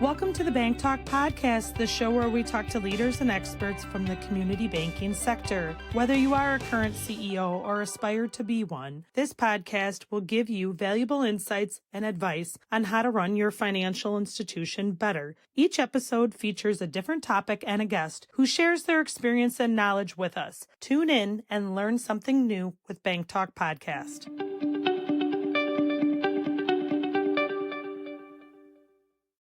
Welcome to the BankTalk podcast, the show where we talk to leaders and experts from the community banking sector. Whether you are a current CEO or aspire to be one, this podcast will give you valuable insights and advice on how to run your financial institution better. Each episode features a different topic and a guest who shares their experience and knowledge with us. Tune in and learn something new with BankTalk podcast.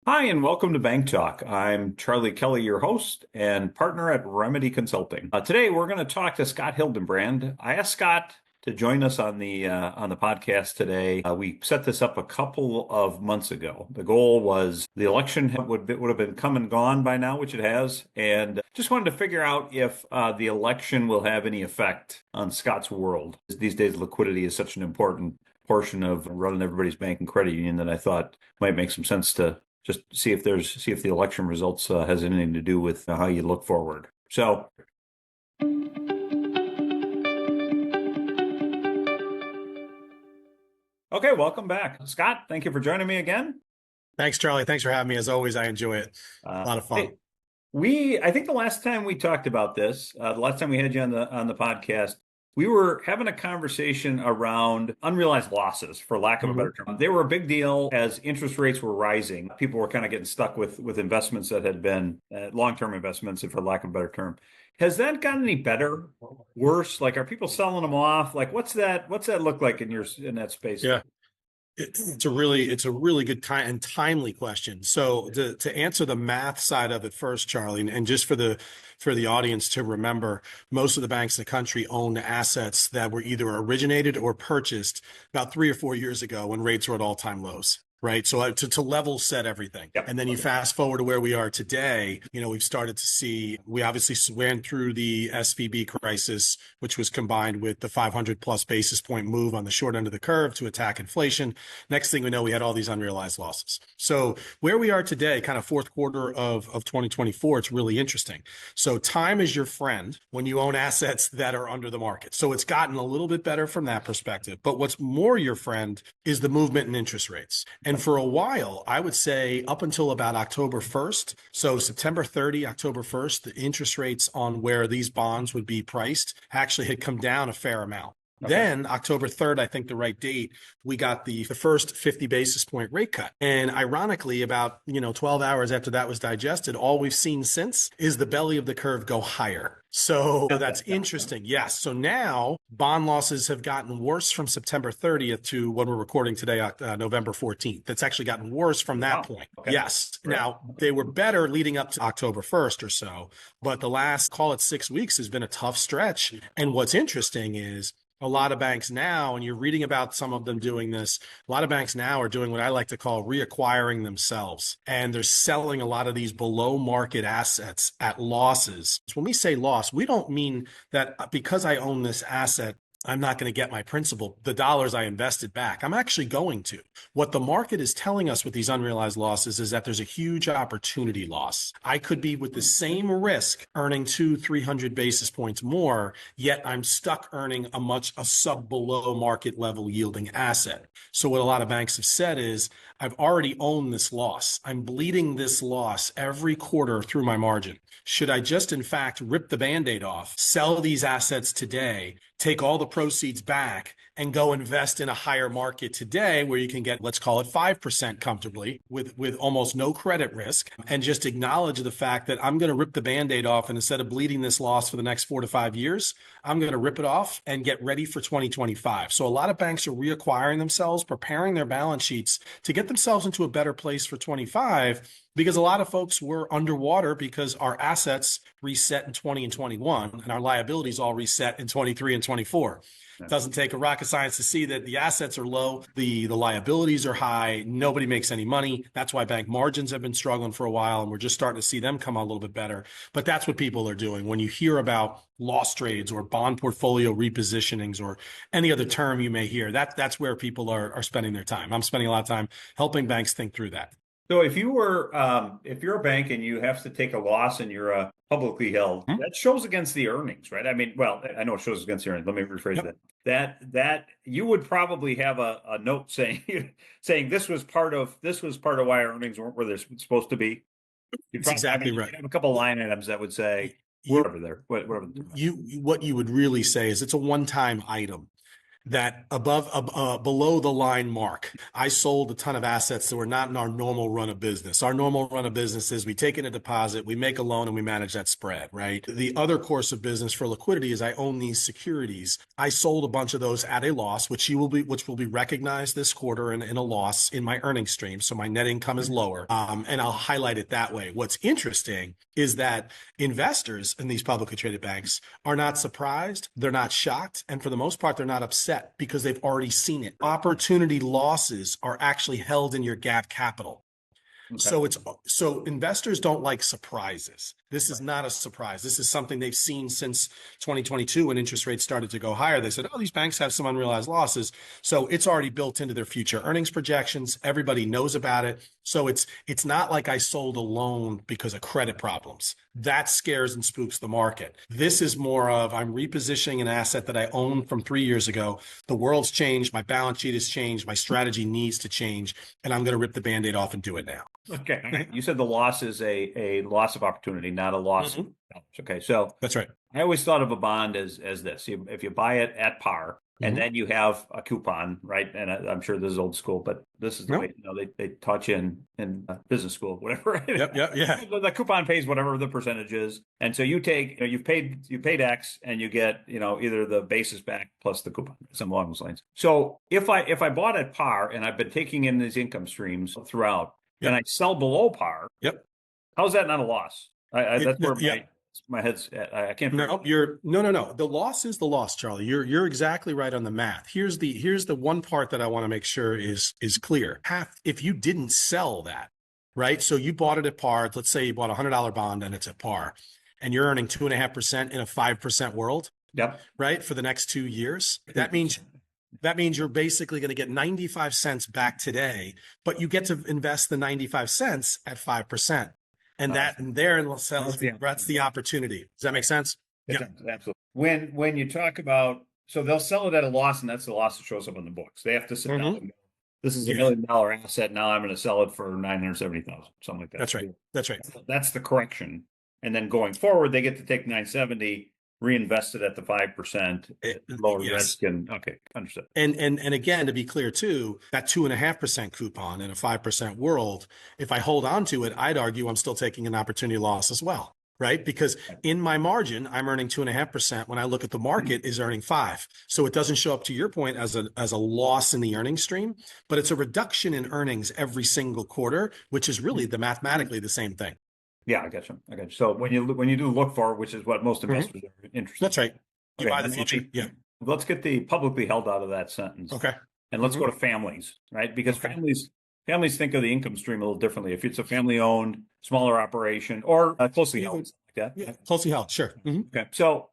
Hi, and welcome to Bank Talk. I'm Charlie Kelly, your host and partner at Remedy Consulting. Today, we're going to talk to Scott Hildenbrand. I asked Scott to join us on the podcast today. We set this up a couple of months ago. The goal was the election would have been come and gone by now, which it has, and just wanted to figure out if the election will have any effect on Scott's world. These days, liquidity is such an important portion of running everybody's bank and credit union that I thought might make some sense to just see if the election results has anything to do with how you look forward. So, okay, welcome back, Scott. Thank you for joining me again. Thanks, Charlie. Thanks for having me. As always, I enjoy it. A lot of fun. I think the last time we talked about this, the last time we had you on the podcast, we were having a conversation around unrealized losses, for lack of a better term. They were a big deal as interest rates were rising. People were kind of getting stuck with investments that had been long-term investments, for lack of a better term. Has that gotten any better, worse? Like, are people selling them off? Like, what's that look like in that space? Yeah. It's a really good and timely question. So to answer the math side of it first, Charlie, and just for the audience to remember, most of the banks in the country own assets that were either originated or purchased about 3 or 4 years ago when rates were at all-time lows. Right. So to level set everything. Yep. And then you fast forward to where we are today, we've started to see, we obviously went through the SVB crisis, which was combined with the 500 plus basis point move on the short end of the curve to attack inflation. Next thing we know, we had all these unrealized losses. So where we are today, kind of fourth quarter of 2024, it's really interesting. So time is your friend when you own assets that are under the market. So it's gotten a little bit better from that perspective. But what's more your friend is the movement in interest rates. And for a while, I would say up until about October 1st, so September 30, October 1st, the interest rates on where these bonds would be priced actually had come down a fair amount. Okay. Then October 3rd, I think the right date, we got the first 50 basis point rate cut. And ironically, about 12 hours after that was digested, all we've seen since is the belly of the curve go higher. So that's interesting. Yes. So now bond losses have gotten worse from September 30th to when we're recording today, November 14th. That's actually gotten worse from that point. Okay. Yes. Right. Now, they were better leading up to October 1st or so, but the last, call it 6 weeks, has been a tough stretch. And what's interesting is a lot of banks now, and you're reading about some of them doing this, a lot of banks now are doing what I like to call reacquiring themselves. And they're selling a lot of these below market assets at losses. So when we say loss, we don't mean that because I own this asset, I'm not going to get my principal, the dollars I invested back. I'm actually going to. What the market is telling us with these unrealized losses is that there's a huge opportunity loss. I could be with the same risk earning 200-300 basis points more, yet I'm stuck earning a sub below market level yielding asset. So what a lot of banks have said is, I've already owned this loss. I'm bleeding this loss every quarter through my margin. Should I just, in fact, rip the Band-Aid off, sell these assets today, take all the proceeds back, and go invest in a higher market today where you can get, let's call it 5% comfortably with almost no credit risk, and just acknowledge the fact that I'm going to rip the Band-Aid off, and instead of bleeding this loss for the next 4 to 5 years, I'm going to rip it off and get ready for 2025. So a lot of banks are reacquiring themselves, preparing their balance sheets to get themselves into a better place for 25, because a lot of folks were underwater because our assets reset in 20 and 21 and our liabilities all reset in 23 and 24. It doesn't take a rocket science to see that the assets are low, the liabilities are high, nobody makes any money. That's why bank margins have been struggling for a while, and we're just starting to see them come out a little bit better. But that's what people are doing. When you hear about loss trades or bond portfolio repositionings or any other term you may hear, that's where people are spending their time. I'm spending a lot of time helping banks think through that. So if you're a bank and you have to take a loss and you're publicly held, Hmm? that shows against the earnings, right? I mean, well, I know it shows against the earnings. Let me rephrase Yep. that you would probably have a note saying saying this was part of why our earnings weren't where they're supposed to be. You'd It's probably, I exactly mean, right. you'd have a couple line items that would say You, whatever there, whatever. what you would really say is it's a one-time item that below the line mark, I sold a ton of assets that were not in our normal run of business. Our normal run of business is we take in a deposit, we make a loan, and we manage that spread, right? The other course of business for liquidity is I own these securities. I sold a bunch of those at a loss, which will be recognized this quarter in a loss in my earnings stream. So my net income is lower. And I'll highlight it that way. What's interesting is that investors in these publicly traded banks are not surprised, they're not shocked, and for the most part, they're not upset because they've already seen it. Opportunity losses are actually held in your GAAP capital. Okay. So investors don't like surprises. This is not a surprise. This is something they've seen since 2022 when interest rates started to go higher. They said, "Oh, these banks have some unrealized losses." So it's already built into their future earnings projections. Everybody knows about it. So it's not like I sold a loan because of credit problems. That scares and spooks the market. This is more of I'm repositioning an asset that I owned from 3 years ago. The world's changed, my balance sheet has changed, my strategy needs to change, and I'm going to rip the Band-Aid off and do it now. Okay. You said the loss is a loss of opportunity, not a loss of dollars. Okay. So That's right. I always thought of a bond as this. If you buy it at par and then you have a coupon, right? And I'm sure this is old school, but this is the No. way they taught you in business school, whatever. Yep. Yeah. The coupon pays whatever the percentage is, and so you take you've paid X and you get either the basis back plus the coupon, some along those lines. So if I bought at par and I've been taking in these income streams throughout, Yep. and I sell below par, Yep. how's that not a loss? That's where Yeah. my head's at. I can't. No, no. The loss is the loss, Charlie. You're exactly right on the math. Here's the one part that I want to make sure is clear. If you didn't sell that, right? So you bought it at par. Let's say you bought a $100 bond and it's at par, and you're earning 2.5% in a 5% world, Yep. right? For the next 2 years. That means you're basically going to get 95 cents back today, but you get to invest the 95 cents at 5%. And that's the opportunity. Does that make sense? Yeah, absolutely. When you talk about, so they'll sell it at a loss, and that's the loss that shows up on the books. They have to sit down and go, this is $1 million asset. Now I'm going to sell it for 970,000, something like that. That's right. That's right. That's the correction. And then going forward, they get to take 970, reinvest it at the 5%, lower risk, and okay, understood. And again, to be clear too, that 2.5% coupon in a 5% world, if I hold on to it, I'd argue I'm still taking an opportunity loss as well, right? Because in my margin, I'm earning 2.5%. When I look at the market, is earning 5%. So it doesn't show up, to your point, as a loss in the earnings stream, but it's a reduction in earnings every single quarter, which is really mathematically the same thing. Yeah, I got you. So when you do look for, which is what most investors are interested in. That's right. You buy the future. Yeah. Let's get the publicly held out of that sentence. Okay. And let's go to families, right? Because families think of the income stream a little differently. If it's a family owned, smaller operation, or closely held, like that. Yeah, closely held. Sure. Okay. So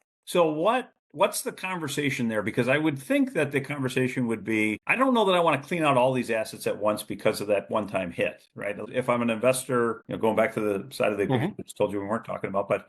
what's the conversation there? Because I would think that the conversation would be, I don't know that I want to clean out all these assets at once because of that one-time hit, right? If I'm an investor, going back to the side of the equation I just told you we weren't talking about, but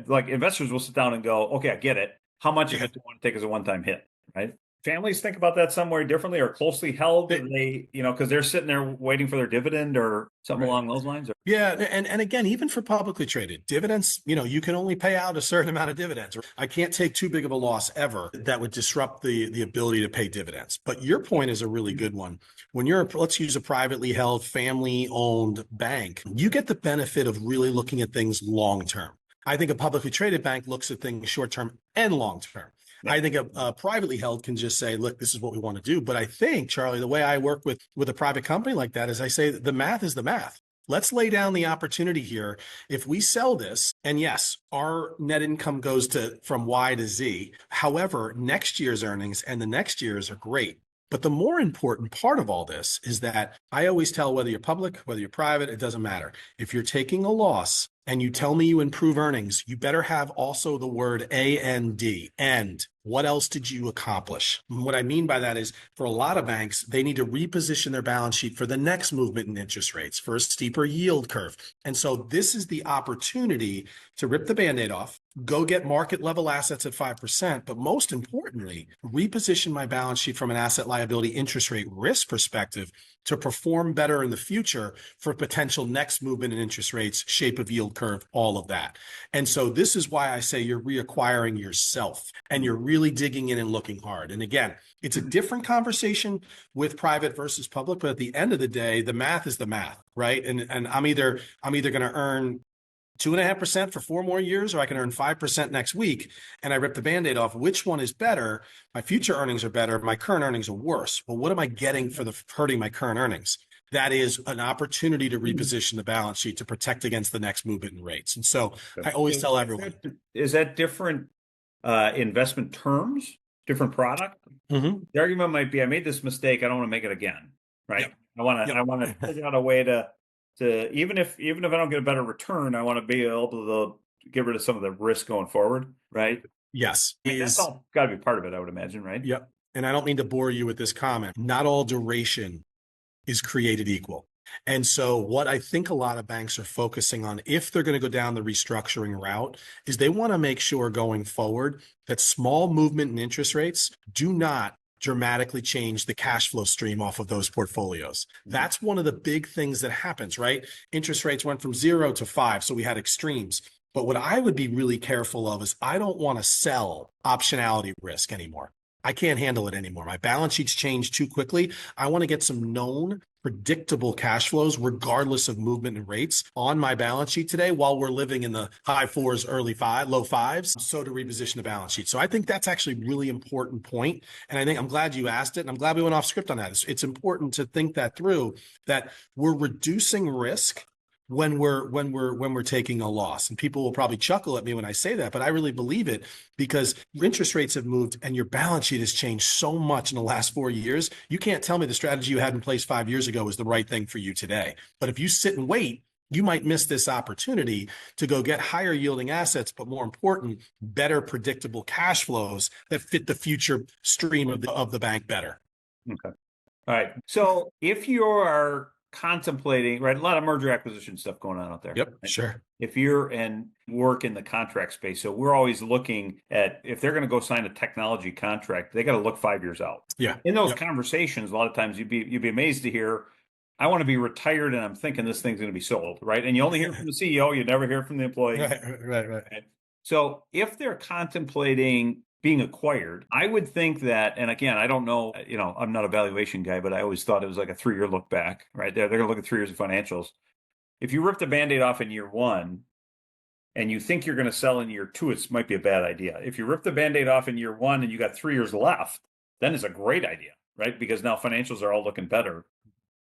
like investors will sit down and go, okay, I get it. How much of it do you want to take as a one-time hit, right? Families think about that somewhere differently, or closely held. Because they're sitting there waiting for their dividend or something along those lines. Yeah, and again, even for publicly traded dividends, you can only pay out a certain amount of dividends. I can't take too big of a loss ever that would disrupt the ability to pay dividends. But your point is a really good one. When let's use a privately held, family-owned bank, you get the benefit of really looking at things long-term. I think a publicly traded bank looks at things short-term and long-term. Yeah. I think a privately held can just say, look, this is what we want to do. But I think, Charlie, the way I work with a private company like that is I say the math is the math. Let's lay down the opportunity here. If we sell this, and yes, our net income goes from Y to Z. However, next year's earnings and the next year's are great. But the more important part of all this is that I always tell, whether you're public, whether you're private, it doesn't matter. If you're taking a loss and you tell me you improve earnings, you better have also the word A-N-D, and what else did you accomplish? And what I mean by that is, for a lot of banks, they need to reposition their balance sheet for the next movement in interest rates, for a steeper yield curve. And so this is the opportunity to rip the Band-Aid off, go get market level assets at 5%, but most importantly, reposition my balance sheet from an asset liability interest rate risk perspective to perform better in the future for potential next movement in interest rates, shape of yield curve, all of that. And so this is why I say you're reacquiring yourself and you're really digging in and looking hard. And again, it's a different conversation with private versus public, but at the end of the day, the math is the math, right? And I'm either going to earn 2.5% for 4 more years, or I can earn 5% next week, and I rip the Band-Aid off. Which one is better? My future earnings are better. My current earnings are worse. Well, what am I getting for hurting my current earnings? That is an opportunity to reposition the balance sheet to protect against the next movement in rates. And so I always tell everyone. Is that different investment terms, different product? The argument might be, I made this mistake, I don't want to make it again, right? Yep. I want to figure out a way to even if I don't get a better return, I want to be able to get rid of some of the risk going forward, right? Yes. That's all got to be part of it, I would imagine, right? Yep. And I don't mean to bore you with this comment. Not all duration is created equal. And so what I think a lot of banks are focusing on, if they're going to go down the restructuring route, is they want to make sure going forward that small movement in interest rates do not dramatically change the cash flow stream off of those portfolios. That's one of the big things that happens, right? Interest rates went from 0 to 5, so we had extremes. But what I would be really careful of is, I don't want to sell optionality risk anymore. I can't handle it anymore. My balance sheets change too quickly. I want to get some known, predictable cash flows, regardless of movement in rates, on my balance sheet today, while we're living in the high 4s, low 5s, so to reposition the balance sheet. So I think that's actually a really important point. And I think I'm glad you asked it, and I'm glad we went off script on that. It's important to think that through, that we're reducing risk when we're taking a loss. And people will probably chuckle at me when I say that, but I really believe it, because interest rates have moved and your balance sheet has changed so much in the last 4 years. You can't tell me the strategy you had in place 5 years ago is the right thing for you today. But if you sit and wait, you might miss this opportunity to go get higher yielding assets, but more important, better predictable cash flows that fit the future stream of the bank better. Okay. All right. So if you are contemplating, right, a lot of merger acquisition stuff going on out there. Yep, right? sure. If you're and work in the contract space, so we're always looking at, if they're going to go sign a technology contract, they got to look 5 years out. Yeah. In those conversations, a lot of times you'd be amazed to hear, I want to be retired and I'm thinking this thing's going to be sold, right? And you only hear from the CEO, you never hear from the employee. Right. So if they're contemplating being acquired, I would think that, and again, I don't know, I'm not a valuation guy, but I always thought it was like a 3-year look back, right? They're going to look at 3 years of financials. If you rip the Band-Aid off in year 1 and you think you're going to sell in year 2, it might be a bad idea. If you rip the Band-Aid off in year 1 and you got 3 years left, then it's a great idea, right? Because now financials are all looking better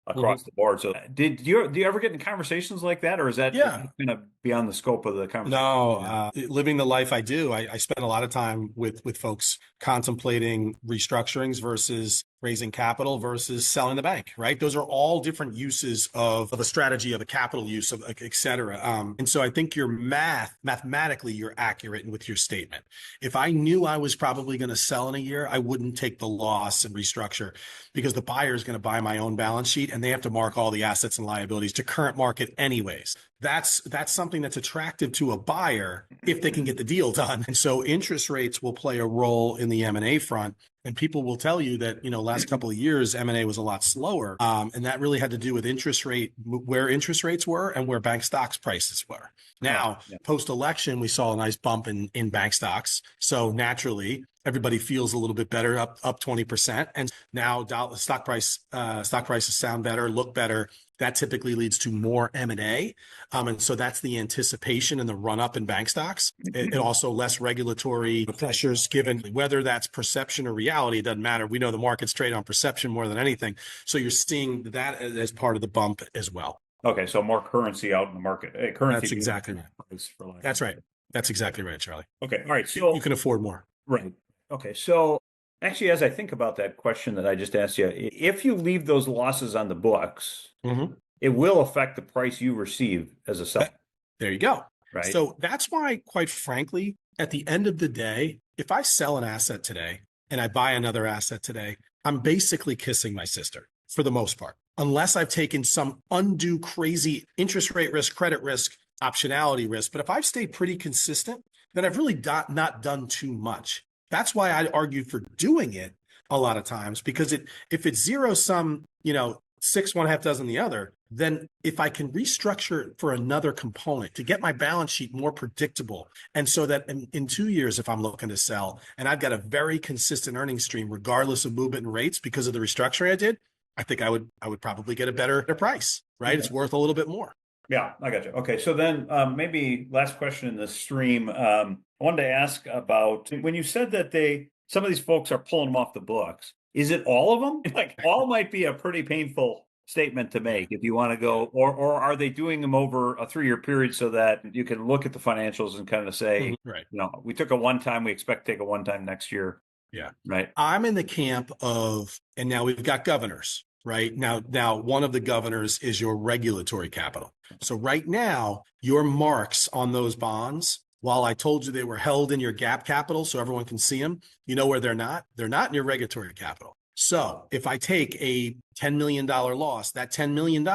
across the board. So do you ever get in conversations like that, or is that kind of beyond the scope of the conversation? No, living the life I do, I spend a lot of time with folks contemplating restructurings versus raising capital versus selling the bank, right? Those are all different uses of a strategy, of a capital use, of et cetera. And so I think mathematically, you're accurate with your statement. If I knew I was probably going to sell in a year, I wouldn't take the loss and restructure, because the buyer is going to buy my own balance sheet and they have to mark all the assets and liabilities to current market anyways. That's something that's attractive to a buyer if they can get the deal done. And so interest rates will play a role in the M&A front. And people will tell you that, last couple of years, M&A was a lot slower. And that really had to do with where interest rates were and where bank stocks prices were. Now, post-election, we saw a nice bump in bank stocks. So naturally, everybody feels a little bit better, up 20%. And now stock prices sound better, look better. That typically leads to more M&A. And so that's the anticipation and the run up in bank stocks. And also less regulatory pressures, given whether that's perception or reality, it doesn't matter. We know the markets trade on perception more than anything. So you're seeing that as part of the bump as well. Okay, so more currency out in the market. Currency. That's exactly right. That's right. That's exactly right, Charlie. Okay, all right. So you can afford more. Right. Okay, so Actually, as I think about that question that I just asked you, if you leave those losses on the books, it will affect the price you receive as a seller, There you go. right? So that's why, quite frankly, at the end of the day, if I sell an asset today and I buy another asset today, I'm basically kissing my sister for the most part, unless I've taken some undue crazy interest rate risk, credit risk, optionality risk. But if I've stayed pretty consistent, then I've really not done too much. That's why I'd argue for doing it a lot of times, because if it's zero sum, six, one half dozen the other, then if I can restructure it for another component to get my balance sheet more predictable, and so that in 2 years, if I'm looking to sell and I've got a very consistent earning stream, regardless of movement in rates because of the restructuring I did, I think I would probably get a better price, right? Okay. It's worth a little bit more. Yeah, I got you. Okay, so then maybe last question in the stream. I wanted to ask about when you said that some of these folks are pulling them off the books. Is it all of them? Like all might be a pretty painful statement to make if you want to go, or are they doing them over a 3-year period so that you can look at the financials and kind of say, right, we took a one-time, we expect to take a one-time next year. Yeah. Right. I'm in the camp of, and now we've got governors, right? Now one of the governors is your regulatory capital. So right now, your marks on those bonds, while I told you they were held in your gap capital so everyone can see them, you know where they're not? They're not in your regulatory capital. So if I take a $10 million loss, that $10 million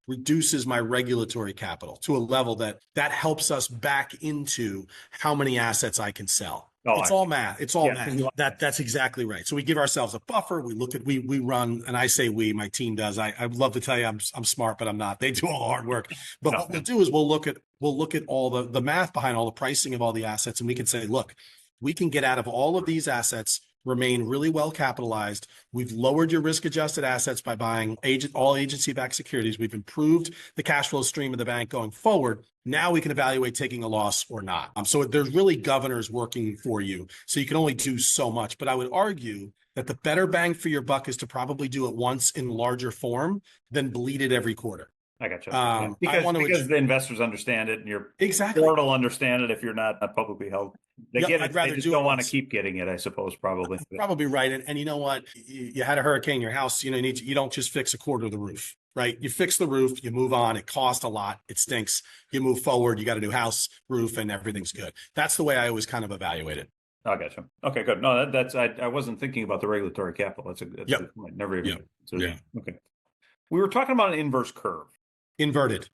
reduces my regulatory capital to a level that helps us back into how many assets I can sell. It's all math. It's all math. That's exactly right. So we give ourselves a buffer. We look at, we run, and I say we, my team does. I'd love to tell you I'm smart, but I'm not. They do all the hard work. But what we'll do is we'll look at all the math behind all the pricing of all the assets, and we can say, look, we can get out of all of these assets, remain really well capitalized. We've lowered your risk-adjusted assets by buying all agency-backed securities. We've improved the cash flow stream of the bank going forward. Now we can evaluate taking a loss or not. So there's really governors working for you. So you can only do so much. But I would argue that the better bang for your buck is to probably do it once in larger form than bleed it every quarter. I got you. Because the investors understand it, and your board will understand it if you're not publicly held. They get it. They just don't want to keep getting it, I suppose, probably. Probably right. And you know what? You had a hurricane in your house. You don't just fix a quarter of the roof, right? You fix the roof, you move on. It costs a lot. It stinks. You move forward. You got a new house, roof, and everything's good. That's the way I always kind of evaluate it. I got you. Okay, good. No, that's I wasn't thinking about the regulatory capital. That's a never even. Okay. We were talking about an inverse curve. Inverted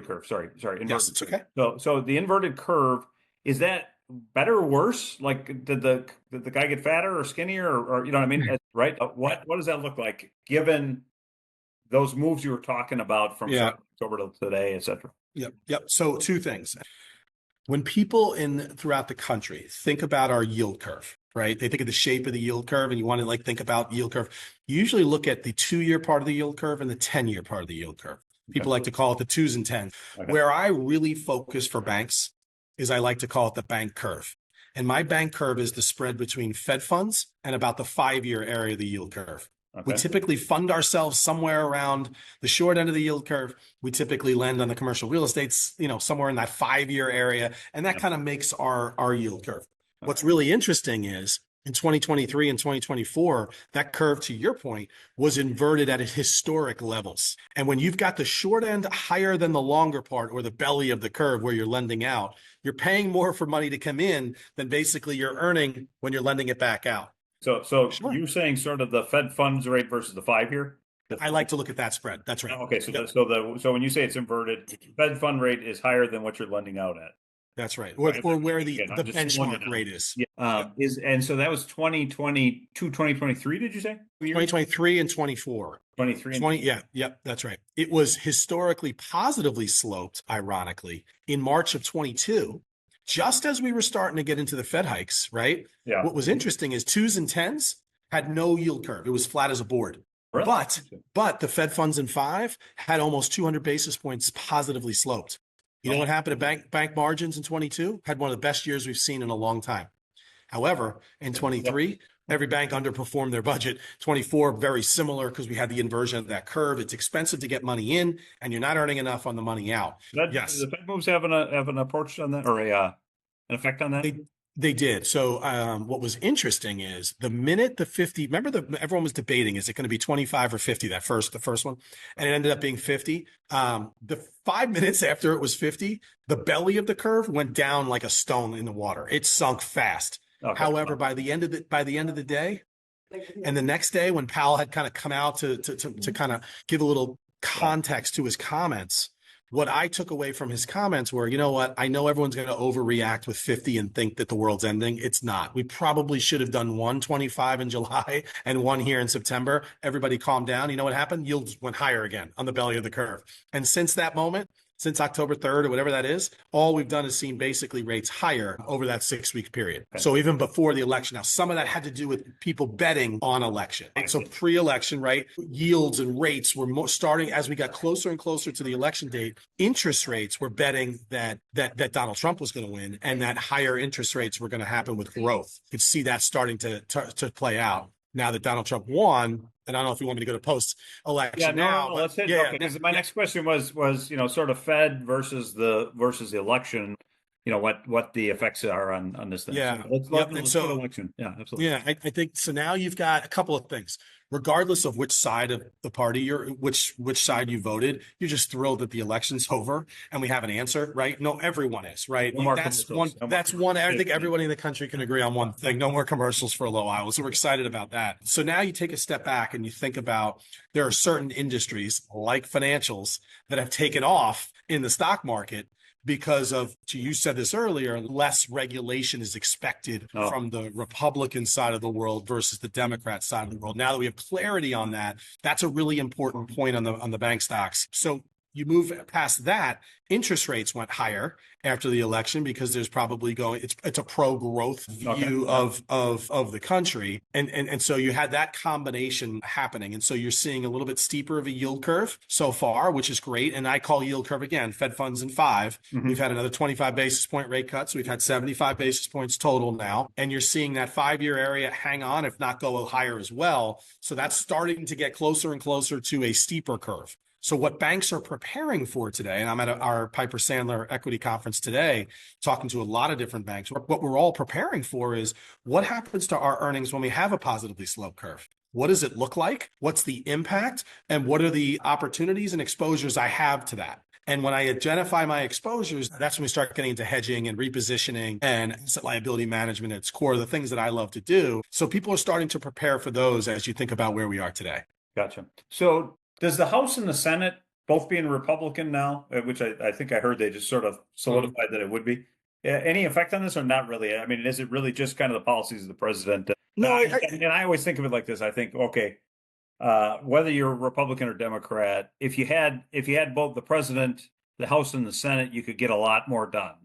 curve. Sorry. Inverted. Yes, it's okay. So the inverted curve, is that better or worse? Like, did the guy get fatter or skinnier, or you know what I mean? Right? What does that look like given those moves you were talking about from October to today, et cetera? Yep. So 2 things. When people throughout the country think about our yield curve, right? They think of the shape of the yield curve, and you want to think about yield curve. You usually look at the 2-year part of the yield curve and the 10-year part of the yield curve. People like to call it the 2s and 10s. Okay. Where I really focus for banks is I like to call it the bank curve. And my bank curve is the spread between Fed funds and about the 5-year area of the yield curve. Okay. We typically fund ourselves somewhere around the short end of the yield curve. We typically lend on the commercial real estates, somewhere in that 5-year area. And that kind of makes our yield curve. Okay. What's really interesting is in 2023 and 2024, that curve, to your point, was inverted at historic levels. And when you've got the short end higher than the longer part, or the belly of the curve where you're lending out, you're paying more for money to come in than basically you're earning when you're lending it back out. So sure. You're saying sort of the Fed funds rate versus the 5-year? I like to look at that spread. That's right. Okay, so when you say it's inverted, Fed fund rate is higher than what you're lending out at. That's right. Or where the benchmark rate is. And so that was 2022, 2023, did you say? 2023 and 24. 23 and that's right. It was historically positively sloped, ironically, in March of 22, just as we were starting to get into the Fed hikes, right? Yeah. What was interesting is 2s and 10s had no yield curve. It was flat as a board. Really? But the Fed funds in 5 had almost 200 basis points positively sloped. You know what happened to bank margins in 22? Had one of the best years we've seen in a long time. However, in 23, every bank underperformed their budget. 24, very similar, because we had the inversion of that curve. It's expensive to get money in, and you're not earning enough on the money out. Yes. The Fed moves have an approach on that, or an effect on that? They did. So what was interesting is the minute the 50, remember everyone was debating, is it going to be 25 or 50, the first one? And it ended up being 50. The 5 minutes after it was 50, the belly of the curve went down like a stone in the water. It sunk fast. Okay. However, by the end of the day, and the next day when Powell had kind of come out to kind of give a little context to his comments, what I took away from his comments were, you know what? I know everyone's going to overreact with 50 and think that the world's ending. It's not. We probably should have done 125 in July and one here in September. Everybody calmed down. You know what happened? Yields went higher again on the belly of the curve. And since that moment, since October 3rd or whatever that is, all we've done is seen basically rates higher over that 6-week period. Okay. So even before the election. Now, some of that had to do with people betting on election. So pre-election, right, yields and rates were starting as we got closer and closer to the election date. Interest rates were betting that Donald Trump was going to win and that higher interest rates were going to happen with growth. You could see that starting to play out. Now that Donald Trump won, and I don't know if you want me to go to post-election now. Let's hit. Yeah, because my next question was sort of Fed versus the election. What the effects are on this thing. Yeah, so let's go to election. Yeah, absolutely. Yeah, I think so. Now you've got a couple of things. Regardless of which side of the party which side you voted, you're just thrilled that the election's over and we have an answer, right? No, everyone is, right? That's one. I think everybody in the country can agree on one thing: no more commercials for a little while. So we're excited about that. So now you take a step back and you think about there are certain industries like financials that have taken off in the stock market because of, you said this earlier, less regulation is expected from the Republican side of the world versus the Democrat side of the world. Now that we have clarity on that, that's a really important point on the bank stocks. So you move past that, interest rates went higher after the election because there's probably it's a pro-growth view of the country. And so you had that combination happening. And so you're seeing a little bit steeper of a yield curve so far, which is great. And I call yield curve again, Fed funds in 5. Mm-hmm. We've had another 25 basis point rate cuts. We've had 75 basis points total now. And you're seeing that 5-year area hang on, if not go higher as well. So that's starting to get closer and closer to a steeper curve. So what banks are preparing for today, and I'm at our Piper Sandler equity conference today, talking to a lot of different banks, what we're all preparing for is what happens to our earnings when we have a positively sloped curve? What does it look like? What's the impact? And what are the opportunities and exposures I have to that? And when I identify my exposures, that's when we start getting into hedging and repositioning and asset liability management. It's core of the things that I love to do. So people are starting to prepare for those as you think about where we are today. Gotcha. So does the House and the Senate both being Republican now, which I think I heard they just sort of solidified that it would be, any effect on this or not really? I mean, is it really just kind of the policies of the president? No, and I always think of it like this. I think, okay, whether you're Republican or Democrat, if you had both the president, the House, and the Senate, you could get a lot more done,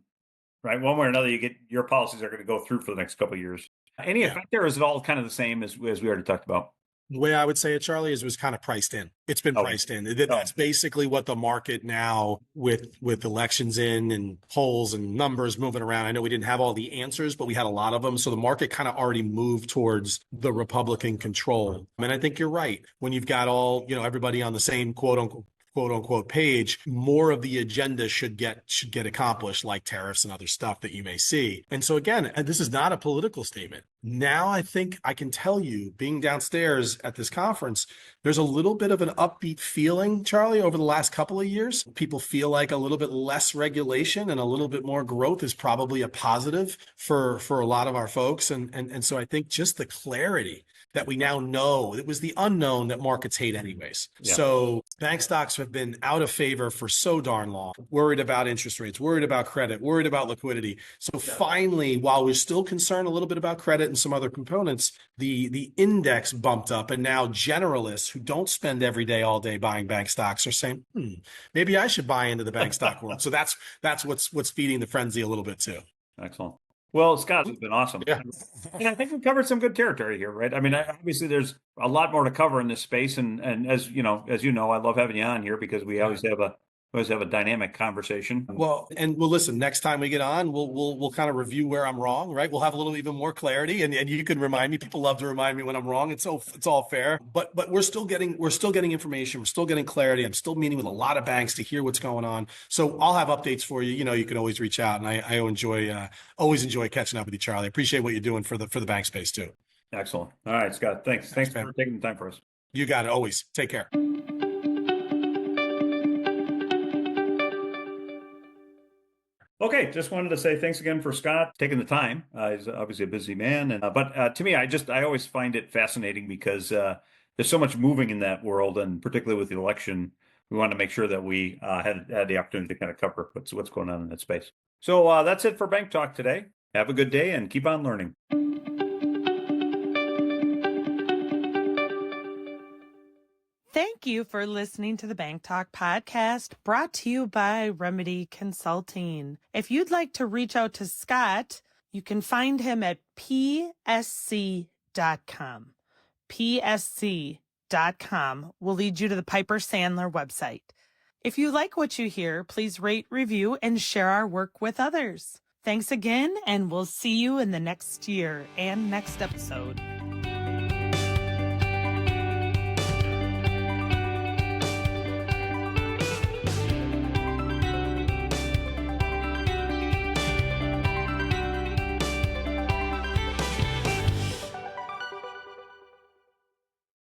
right? One way or another, your policies are going to go through for the next couple of years. Any effect there, or is it all kind of the same as we already talked about? The way I would say it, Charlie, is it was kind of priced in. It's been priced in. That's basically what the market now, with elections in and polls and numbers moving around. I know we didn't have all the answers, but we had a lot of them. So the market kind of already moved towards the Republican control. And I think you're right. When you've got everybody on the same quote unquote page, more of the agenda should get accomplished, like tariffs and other stuff that you may see. And so again, and this is not a political statement. Now I think I can tell you, being downstairs at this conference, there's a little bit of an upbeat feeling, Charlie, over the last couple of years. People feel like a little bit less regulation and a little bit more growth is probably a positive for a lot of our folks. And so I think just the clarity that we now know, it was the unknown that markets hate anyways. Yeah. So bank stocks have been out of favor for so darn long, worried about interest rates, worried about credit, worried about liquidity. So finally, while we're still concerned a little bit about credit and some other components, the index bumped up, and now generalists who don't spend every day, all day buying bank stocks are saying, maybe I should buy into the bank stock world. So that's what's feeding the frenzy a little bit too. Excellent. Well, Scott, it's been awesome. Yeah. And I think we've covered some good territory here, right? I mean, obviously there's a lot more to cover in this space. And as you know, I love having you on here because we always have a always have a dynamic conversation. Well, listen, next time we get on, we'll kind of review where I'm wrong, right? We'll have a little even more clarity, and you can remind me. People love to remind me when I'm wrong. It's all fair. But we're still getting information. We're still getting clarity. I'm still meeting with a lot of banks to hear what's going on. So I'll have updates for you. You can always reach out, and I always enjoy catching up with you, Charlie. I appreciate what you're doing for the bank space too. Excellent. All right, Scott. Thanks for taking the time for us. You got it. Always. Take care. Okay, just wanted to say thanks again for Scott taking the time. He's obviously a busy man, but to me, I always find it fascinating because there's so much moving in that world, and particularly with the election, we want to make sure that we had the opportunity to kind of cover what's going on in that space. So that's it for Bank Talk today. Have a good day and keep on learning. Thank you for listening to the Bank Talk podcast, brought to you by Remedy Consulting. If you'd like to reach out to Scott, you can find him at psc.com. psc.com will lead you to the Piper Sandler website. If you like what you hear, please rate, review, and share our work with others. Thanks again, and we'll see you in the next year and next episode.